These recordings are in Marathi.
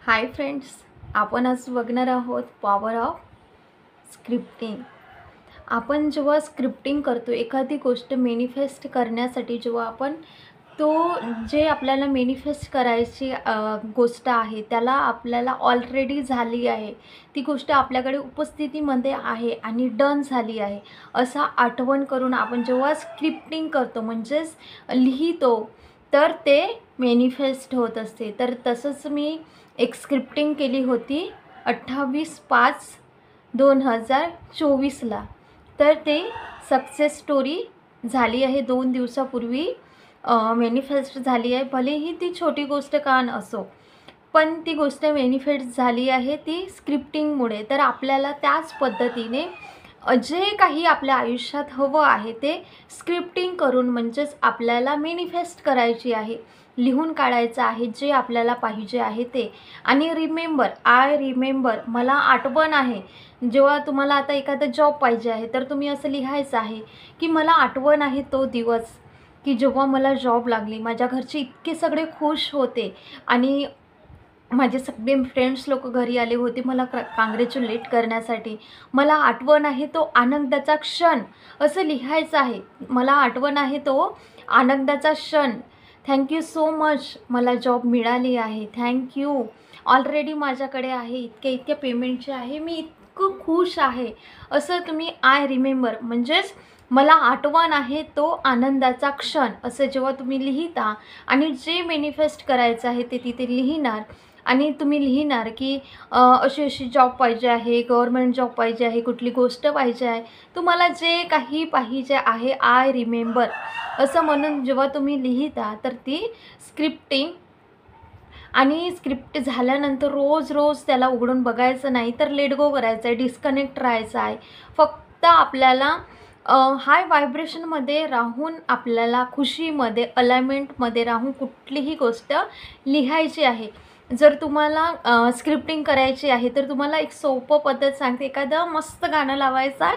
हाय फ्रेंड्स, आपण आज बघणार आहोत पॉवर ऑफ स्क्रिप्टिंग। आपण जेव्हा स्क्रिप्टिंग करतो एखादी गोष्ट मॅनिफेस्ट करण्यासाठी, जेव्हा आपण तो जे आपल्याला मॅनिफेस्ट करायची गोष्ट आहे त्याला आपल्याला ऑलरेडी झाली आहे, ती गोष्ट आपल्याकडे उपस्थितीमध्ये आहे आणि डन झाली आहे असा आठवण करून आपण जेव्हा स्क्रिप्टिंग करतो म्हणजेच लिहितो तर ते मॅनिफेस्ट होत असते। तर तसंच मी एक स्क्रिप्टिंग केली होती 28/5/2024ला। तर ते सक्सेस स्टोरी झाली आहे 2 दिवसापूर्वी मॅनिफेस्ट झाली आहे। भलेही ती छोटी गोष्ट का असो, पण ती गोष्ट मॅनिफेस्ट झाली आहे ती स्क्रिप्टिंगमुळे। तर आपल्याला त्याच पद्धतीने जे काही आपल्या आयुष्यात हवं आहे ते स्क्रिप्टिंग करून म्हणजेच आपल्याला मॅनिफेस्ट करायची आहे, लिहून काढायचं आहे जे आपल्याला पाहिजे आहे ते। आणि रिमेंबर, आय रिमेंबर, मला आठवण आहे। जेव्हा तुम्हाला आता एखादा जॉब पाहिजे आहे तर तुम्ही असं लिहायचं आहे की मला आठवण आहे तो दिवस की जेव्हा मला जॉब लागली, माझ्या घरचे इतके सगळे खुश होते आणि माझे सगळे फ्रेंड्स लोक घरी आले होते मला काँग्रॅच्युलेट करण्यासाठी। मला आठवण आहे तो आनंदाचा क्षण, असं लिहायचं आहे। मला आठवण आहे तो आनंदाचा क्षण, थँक्यू सो मच, मला जॉब मिळाली आहे, थँक्यू, ऑलरेडी माझ्याकडे आहे इतक्या पेमेंटचे आहे, मी इतकं खुश आहे, असं तुम्ही आय रिमेंबर म्हणजेच मला आठवण आहे तो आनंदाचा क्षण असं जेव्हा तुम्ही लिहिता आणि जे मॅनिफेस्ट करायचं आहे ते तिथे लिहिणार आणि तुम्ही लिहिणार की अशी अशी जॉब पाहिजे आहे, गव्हर्नमेंट जॉब पाहिजे आहे, कुठली गोष्ट पाहिजे आहे, तुम्हाला जे काही पाहिजे आहे आय रिमेंबर असं म्हणून जेव्हा तुम्ही लिहिता तर ती स्क्रिप्टिंग। आणि स्क्रिप्ट झाल्यानंतर रोज रोज त्याला उघडून बघायचं नाही, तर लेट गो करायचं आहे, डिस्कनेक्ट राहायचं आहे। फक्त आपल्याला हाय व्हायब्रेशनमध्ये राहून, आपल्याला खुशीमध्ये अलाइनमेंटमध्ये राहून कुठलीही गोष्ट लिहायची आहे। जर तुम्हाला स्क्रिप्टिंग करायची आहे तर तुम्हाला एक सोपं पद्धत सांगते, एखादं मस्त गाणं लावायचं आहे,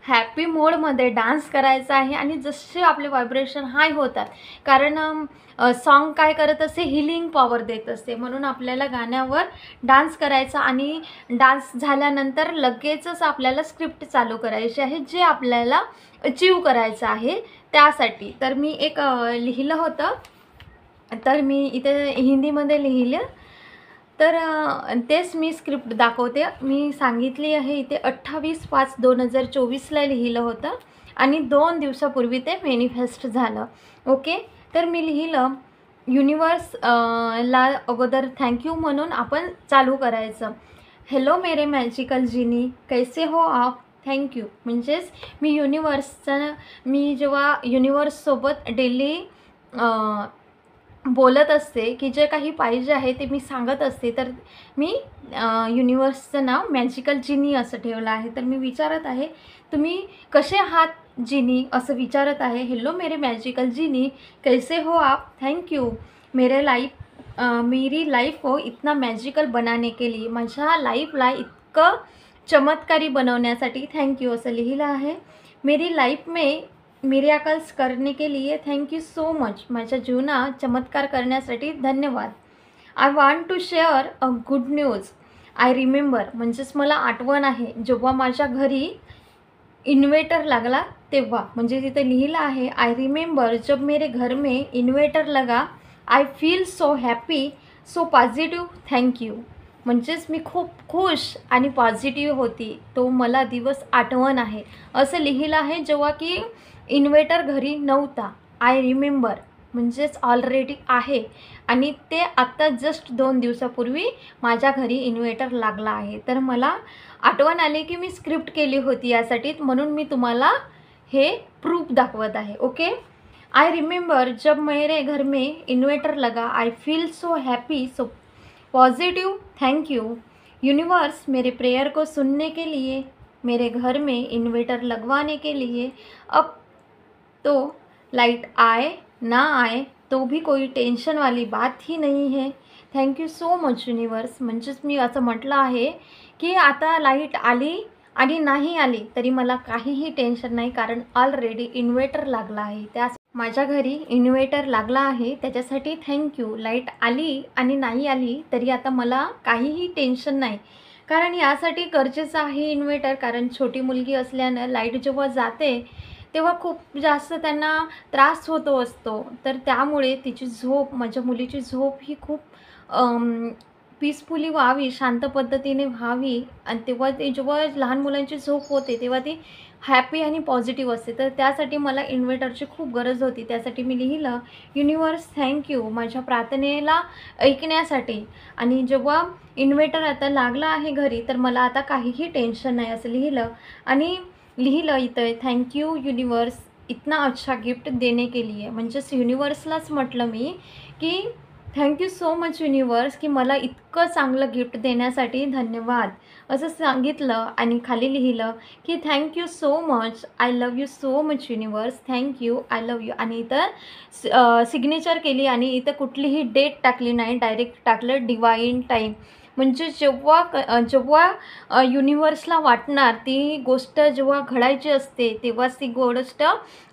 हॅपी मोडमध्ये डान्स करायचा आहे आणि जसे आपले व्हायब्रेशन हाय होतात, कारण सॉन्ग काय करत असते, हिलिंग पॉवर देत असते, म्हणून आपल्याला गाण्यावर डान्स करायचा आणि डान्स झाल्यानंतर लगेचच आपल्याला स्क्रिप्ट चालू करायची आहे जे आपल्याला अचीव करायचं आहे त्यासाठी। तर मी एक लिहिलं होतं, तर मी इथे हिंदीमध्ये लिहिलं, तर तेच मी स्क्रिप्ट दाखवते। मी सांगितली आहे इथे 28/5/2024ला लिहिलं होतं आणि 2 दिवसापूर्वी ते मॅनिफेस्ट झालं। ओके, तर मी लिहिलं युनिवर्स ला अगोदर थँक्यू म्हणून आपण चालू करायचं। हेलो मेरे मॅजिकल जिनी, कैसे हो आप, थँक्यू। म्हणजेच मी युनिवर्सचं, मी जेव्हा युनिवर्ससोबत डेली बोलत असते की जे काही पाहिजे आहे ते मी सांगत असते, तर मी युनिवर्सचं नाव मॅजिकल जिनी असं ठेवलं आहे। तर मी विचारत आहे तुम्ही कसे आहात जिनी, असं विचारत आहे। हेलो मेरे मॅजिकल जिनी, कैसे हो आप, थँक्यू, मेरी लाइफ को इतना मॅजिकल बनाने के लिए, माझ्या लाईफला इतकं चमत्कारी बनवण्यासाठी थँक्यू असं लिहिलं आहे। मेरी लाइफ में मिरॅकल्स करने के लिए थँक्यू सो मच, माझ्या जीवनात चमत्कार करण्यासाठी धन्यवाद। I want to share a good news, I remember, म्हणजेच मला आठवण आहे जेव्हा माझ्या घरी इन्व्हर्टर लागला तेव्हा, म्हणजे तिथे लिहिलं आहे आय रिमेंबर जब मेरे घर में इन्व्हर्टर लगा, I feel so happy, so positive, thank you. म्हणजेच मी खूप खुश आणि पॉझिटिव्ह होती, तो मला दिवस आठवण आहे असं लिहिलं आहे जेव्हा की इन्व्हर्टर घरी नव्हता। आय रिमेंबर म्हणजेच ऑलरेडी आहे आणि ते आत्ता जस्ट 2 दिवसापूर्वी माझ्या घरी इन्व्हर्टर लागला आहे। तर मला आठवण आली की मी स्क्रिप्ट केली होती यासाठी, म्हणून मी तुम्हाला हे प्रूफ दाखवत आहे। ओके, आय रिमेंबर जब मेरे घर में इन्व्हर्टर लगा, I feel so happy, so positive, thank you. Universe मेरे प्रेयर को सुनने के लिए, मेरे घर में इन्वर्टर लगवाने के लिए, अब तो लाइट आए ना आए तो भी कोई टेंशन वाली बात ही नहीं है, थँक्यू सो मच यूनिवर्स। म्हणजेच मी असं म्हटलं आहे की आता लाईट आली आणि नाही आली तरी मला काहीही टेन्शन नाही, कारण ऑलरेडी इन्व्हर्टर लागला आहे, त्या माझ्या घरी इन्व्हर्टर लागला आहे, त्याच्यासाठी थँक्यू. लाईट आली आणि नाही आली तरी आता मला काहीही टेन्शन नाही, कारण यासाठी गरजेचं आहे इन्व्हर्टर. कारण छोटी मुलगी असल्यानं लाईट जेव्हा जाते तेव्हा खूप जास्त त्यांना त्रास होतो असतो. तर त्यामुळे तिची झोप, माझ्या मुलीची झोप ही खूप पीसफुली व्हावी, शांत पद्धतीने व्हावी. आणि तेव्हा ते जेव्हा लहान मुलांची झोप होते तेव्हा ती हॅपी आणि पॉझिटिव्ह असते. तर त्यासाठी मला इन्व्हर्टरची खूप गरज होती. त्यासाठी मी लिहिलं, युनिवर्स थँक्यू माझ्या प्रार्थनेला ऐकण्यासाठी. आणि जेव्हा इन्व्हर्टर आता लागला आहे घरी तर मला आता काहीही टेन्शन नाही असं लिहिलं. आणि लिहिलं इथं, थँक्यू युनिवर्स इतना अच्छा गिफ्ट देने के लिए. म्हणजेच युनिवर्सलाच म्हटलं मी की थँक्यू सो मच युनिवर्स, की मला इतकं चांगलं गिफ्ट देण्यासाठी धन्यवाद असं सांगितलं. आणि खाली लिहिलं की thank you so much, I love you so much universe, thank you, I love you. आणि इथं सिग्नेचर केली आणि इथं कुठलीही डेट टाकली नाही, डायरेक्ट टाकलं डिवाईन टाईम. म्हणजे जेव्हा युनिवर्सला वाटणार ती गोष्ट जेव्हा घडायची असते तेव्हाच ती गोष्ट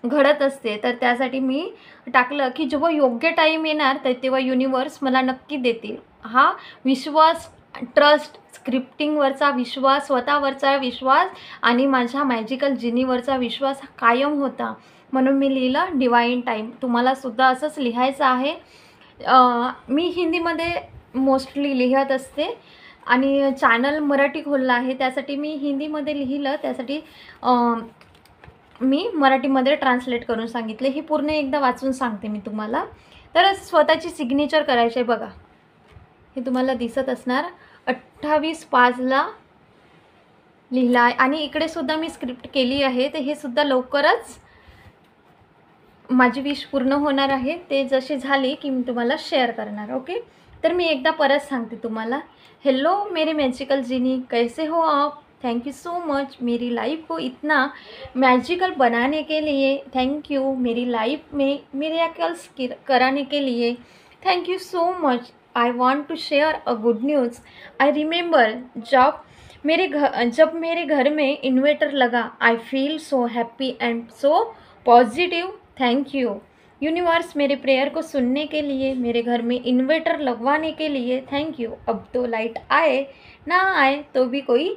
घडत असते. तर त्यासाठी मी टाकलं की जेव्हा योग्य टाईम येणार तर तेव्हा युनिवर्स मला नक्की देतील. हा विश्वास, ट्रस्ट, स्क्रिप्टिंगवरचा विश्वास, स्वतःवरचा विश्वास आणि माझ्या मॅजिकल जिनीवरचा विश्वास कायम होता. म्हणून मी लिहिलं डिवाईन टाईम. तुम्हालासुद्धा असंच लिहायचं आहे. मी हिंदीमध्ये मोस्टली लिहत असते आणि चॅनल मराठी खोलला आहे, त्यासाठी मी हिंदीमध्ये लिहिलं. त्यासाठी मी मराठीमध्ये ट्रान्सलेट करून सांगितले. हे पूर्ण एकदा वाचून सांगते मी तुम्हाला. तर स्वतःची सिग्नेचर करायची आहे बघा, हे तुम्हाला दिसत असणार. 28/5ला लिहिला आहे आणि इकडे सुद्धा मी स्क्रिप्ट केली आहे. तर हे सुद्धा लवकरच माझी विश पूर्ण होणार आहे. ते जसे झाले की मी तुम्हाला शेअर करणार. ओके, तर मी एकदा परत सांगते तुम्हाला. हेलो मेरे मैजिकल जिनी, कैसे हो आप? थैंक यू सो मच मेरी लाइफ को इतना मैजिकल बनाने के लिए. थैंक यू मेरी लाइफ में मिरेकल्स कराने के लिए. Thank you so much. I want to share a good news. I remember जब मेरे घर में इन्वर्टर लगा, I feel so happy and so positive. Thank you universe मेरे प्रेयर को सुनने के लिए, मेरे घर में इन्वर्टर लगवाने के लिए. Thank you. अब तो लाइट आए ना आए तो भी कोई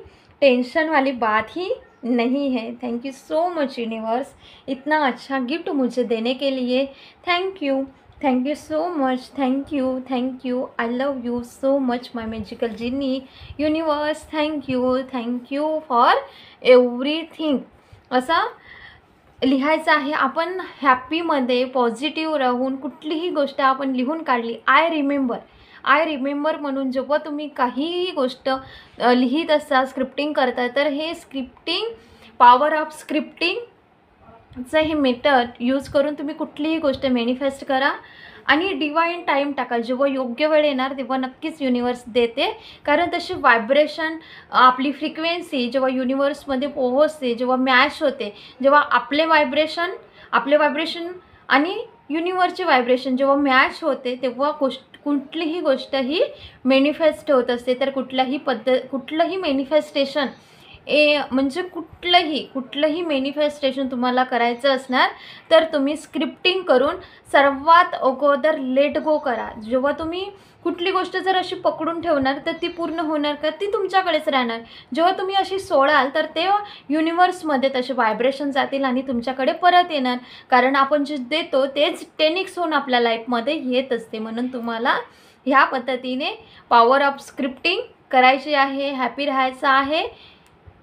टेंशन वाली बात ही नहीं है. Thank you so much universe इतना अच्छा गिफ्ट मुझे देने के लिए. Thank you so much. Thank you. I love you so much my magical genie. Universe thank you for everything. असा लिहायचं आहे. आपण हॅपीमध्ये पॉझिटिव्ह राहून कुठलीही गोष्ट आपण लिहून काढली. आय रिमेंबर म्हणून जेव्हा तुम्ही काहीही गोष्ट लिहित असता, स्क्रिप्टिंग करता, तर हे स्क्रिप्टिंग, पॉवर ऑफ स्क्रिप्टिंगचं हे मेथड यूज करून तुम्ही कुठलीही गोष्ट मॅनिफेस्ट करा. आणि डिवाईन टाईम टाका. जेव्हा योग्य वेळ येणार तेव्हा नक्कीच युनिवर्स देते. कारण तशी व्हायब्रेशन, आपली फ्रिक्वेन्सी जेव्हा युनिवर्समध्ये पोहोचते, जेव्हा मॅच होते, जेव्हा आपले व्हायब्रेशन आणि युनिवर्सचे व्हायब्रेशन जेव्हा मॅच होते तेव्हा कुठलीही गोष्ट ही मॅनिफेस्ट होत असते. तर कुठलंही मॅनिफेस्टेशन म्हणजे कुठलंही मॅनिफेस्टेशन तुम्हाला करायचं असणार तर तुम्ही स्क्रिप्टिंग करून सर्वात अगोदर लेट गो करा. जेव्हा तुम्ही कुठली गोष्ट जर अशी पकडून ठेवणार तर ती पूर्ण होणार का, ती तुमच्याकडेच राहणार. जेव्हा तुम्ही अशी सोडाल तर ते युनिवर्समध्ये तसे व्हायब्रेशन जातील आणि तुमच्याकडे परत येणार. कारण आपण जे देतो तेच 10x होऊन आपल्या लाईफमध्ये येत असते. म्हणून तुम्हाला ह्या पद्धतीने पॉवर ऑफ स्क्रिप्टिंग करायची आहे. हॅपी राहायचं आहे,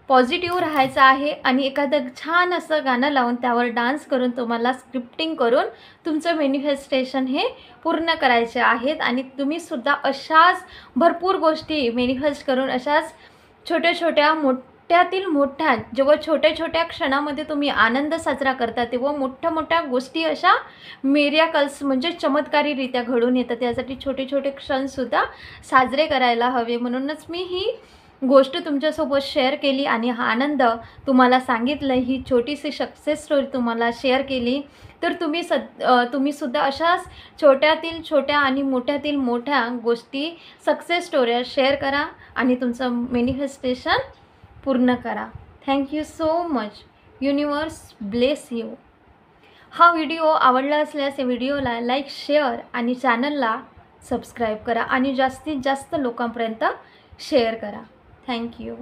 पॉझिटिव्ह राहायचं आहे आणि एखादं छान असं गाणं लावून त्यावर डान्स करून तुम्हाला स्क्रिप्टिंग करून तुमचं मॅनिफेस्टेशन हे पूर्ण करायचे आहेत. आणि तुम्हीसुद्धा अशाच भरपूर गोष्टी मॅनिफेस्ट करून अशाच मोठ्यातील मोठ्या, जेव्हा छोट्या क्षणामध्ये तुम्ही आनंद साजरा करता तेव्हा मोठ्या गोष्टी अशा मिरेकल्स म्हणजे चमत्कारीरित्या घडून येतात. त्यासाठी छोटे क्षणसुद्धा साजरे करायला हवे. म्हणूनच मी ही गोष्ट तुमच्यासोबत शेअर केली आणि हा आनंद तुम्हाला सांगितलं. ही छोटीशी सक्सेस स्टोरी तुम्हाला शेअर केली. तर तुम्हीसुद्धा अशाच छोट्यातील छोट्या आणि मोठ्यातील मोठ्या गोष्टी, सक्सेस स्टोऱ्या शेअर करा आणि तुमचं मॅनिफेस्टेशन पूर्ण करा. Thank you so much. Universe bless you. हा व्हिडिओ आवडला असल्यास या व्हिडिओला लाईक, शेअर आणि चॅनलला सबस्क्राईब करा आणि जास्तीत जास्त लोकांपर्यंत शेअर करा. थँक्यू.